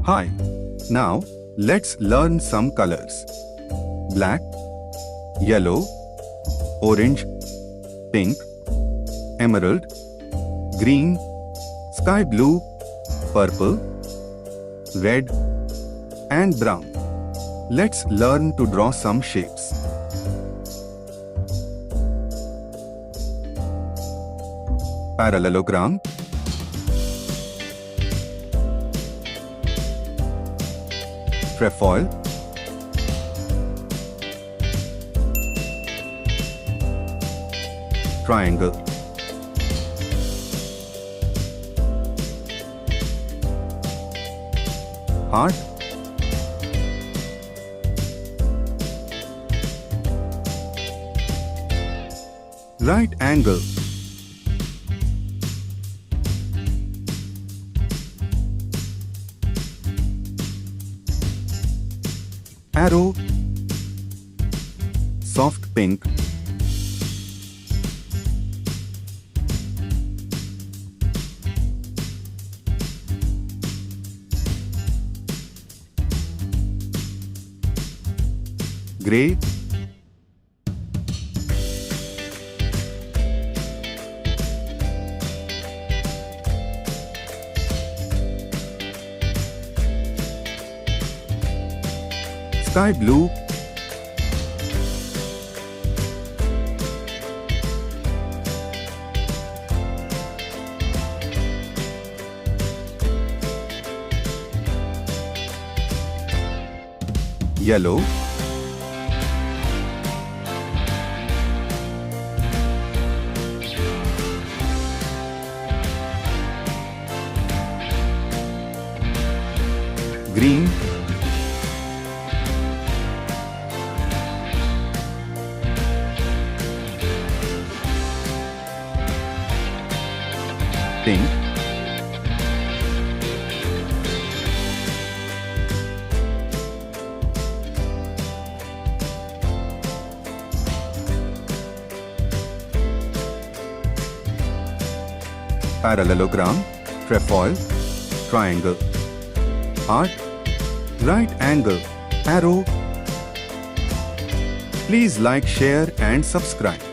Hi. Now, let's learn some colors. Black, yellow, orange, pink, emerald, green, sky blue, purple, red, and brown. Let's learn to draw some shapes. Parallelogram, trefoil, triangle, heart, right angle, arrow, soft pink, gray, sky blue, yellow, green, pink, parallelogram, trefoil, triangle, heart, right angle, arrow. Please like, share and subscribe.